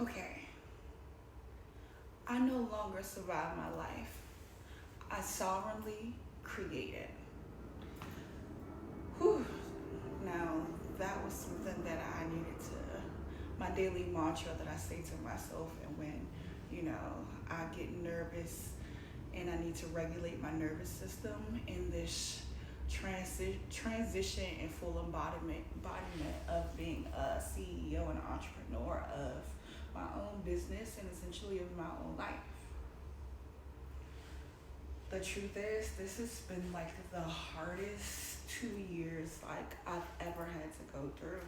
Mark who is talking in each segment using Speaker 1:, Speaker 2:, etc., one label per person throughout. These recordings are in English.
Speaker 1: Okay, I no longer survive my life. I sovereignly created. Whew. Now, that was something that I needed to, my daily mantra that I say to myself, and when, I get nervous and I need to regulate my nervous system in this transition and full embodiment of being a CEO and an entrepreneur of my own business and essentially of my own life. The truth is, this has been like the hardest 2 years like I've ever had to go through.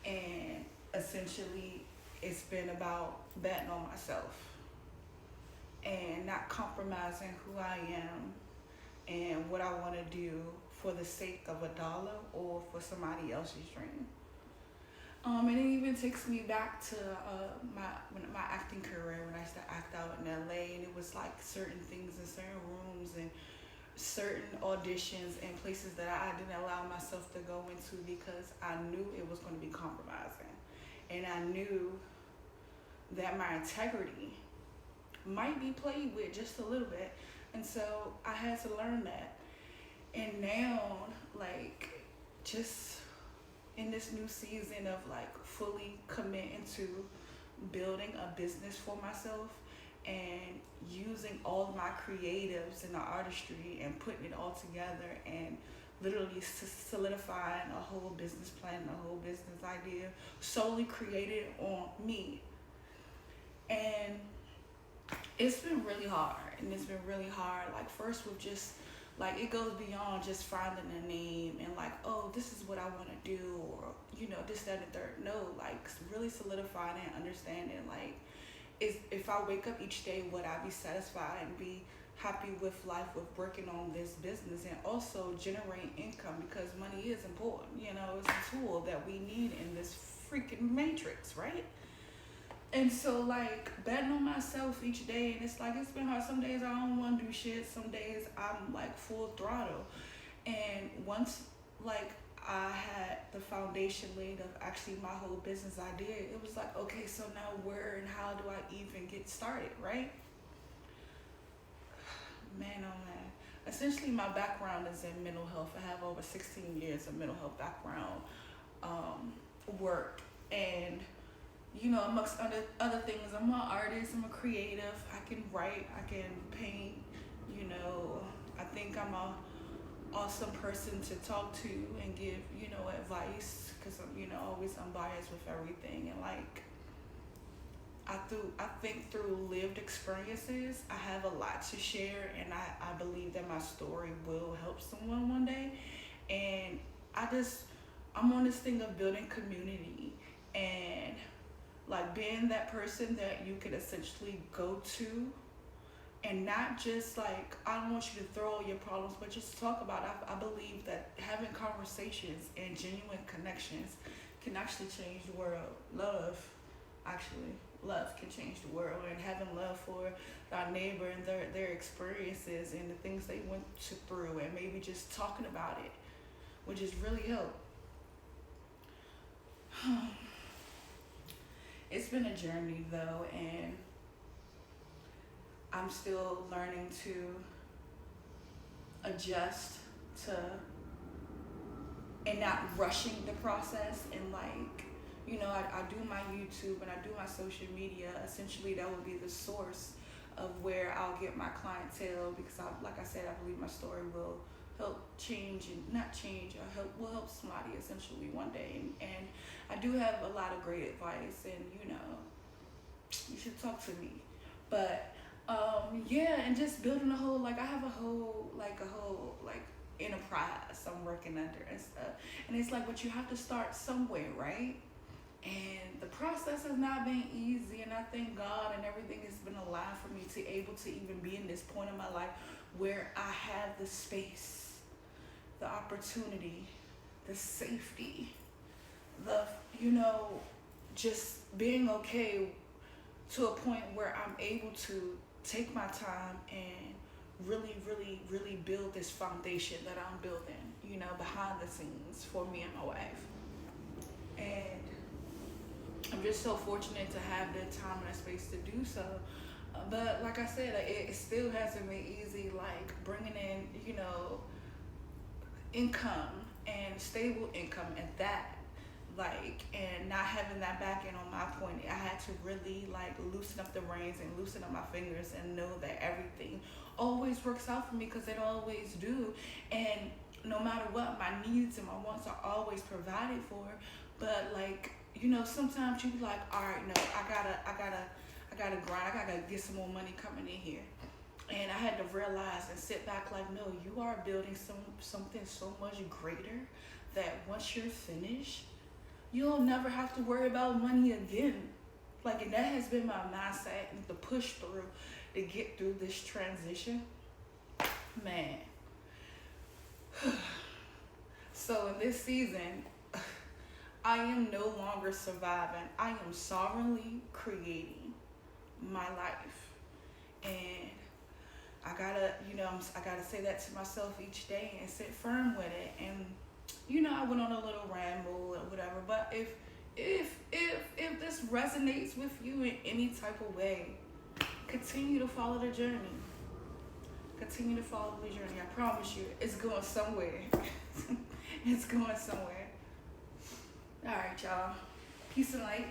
Speaker 1: And essentially, it's been about betting on myself and not compromising who I am and what I want to do for the sake of a dollar or for somebody else's dream. And it even takes me back to my acting career when I used to act out in LA, and it was like certain things in certain rooms and certain auditions and places that I didn't allow myself to go into because I knew it was going to be compromising, and I knew that my integrity might be played with just a little bit, and so I had to learn that. And now, like, just in this new season of like fully committing to building a business for myself and using all of my creatives and the artistry and putting it all together and literally solidifying a whole business plan, a whole business idea solely created on me. And it's been really hard, and it's been really hard, like, first with just like, it goes beyond just finding a name and like, oh, this is what I want to do, or this, that, and the third. No, like, really solidifying and understanding, like, is if I wake up each day, would I be satisfied and be happy with life with working on this business and also generating income, because money is important. It's a tool that we need in this freaking matrix, right? And so, like, betting on myself each day, and it's like, it's been hard. Some days I don't want to do shit. Some days I'm like full throttle. And once, like, I had the foundation laid of actually my whole business idea, it was like, okay, so now where and how do I even get started, right? Man, oh man. Essentially, my background is in mental health. I have over 16 years of mental health background work. And amongst other things, I'm an artist, I'm a creative, I can write, I can paint, I think I'm a awesome person to talk to and give, advice, because I'm, always unbiased with everything. And like, I think through lived experiences, I have a lot to share, and I believe that my story will help someone one day. And I'm on this thing of building community and like being that person that you can essentially go to, and not just like, I don't want you to throw all your problems, but just talk about it. I believe that having conversations and genuine connections can actually change the world. Love can change the world, and having love for our neighbor and their experiences and the things they went through, and maybe just talking about it, which has really helped. It's been a journey though, and I'm still learning to adjust to and not rushing the process. And like, I do my YouTube and I do my social media. Essentially, that would be the source of where I'll get my clientele, because like I said, I believe my story will help change, and not change, or will help somebody essentially one day. And I do have a lot of great advice, and you should talk to me. But yeah, and just building a whole, like, I have a whole enterprise I'm working under and stuff. And it's like, but you have to start somewhere, right? And the process has not been easy, and I thank God, and everything has been aligned for me to able to even be in this point in my life where I have the space, the opportunity, the safety, the, just being okay to a point where I'm able to take my time and really, really, really build this foundation that I'm building, behind the scenes for me and my wife. And I'm just so fortunate to have the time and the space to do so. But like I said, like, it still hasn't been easy, like bringing in, income and stable income at that. Like, and not having that back end on my point, I had to really like loosen up the reins and loosen up my fingers and know that everything always works out for me, because it always do. And no matter what, my needs and my wants are always provided for. But like, sometimes you be like, all right, no, I gotta grind. I gotta get some more money coming in here. And I had to realize and sit back like, no, you are building something so much greater that once you're finished, you'll never have to worry about money again. Like, and that has been my mindset and the push through to get through this transition. Man. So in this season, I am no longer surviving. I am sovereignly creating my life. And I gotta say that to myself each day and sit firm with it. And I went on a little ramble or whatever. But if this resonates with you in any type of way, continue to follow the journey. Continue to follow the journey. I promise you, it's going somewhere. It's going somewhere. All right, y'all. Peace and light.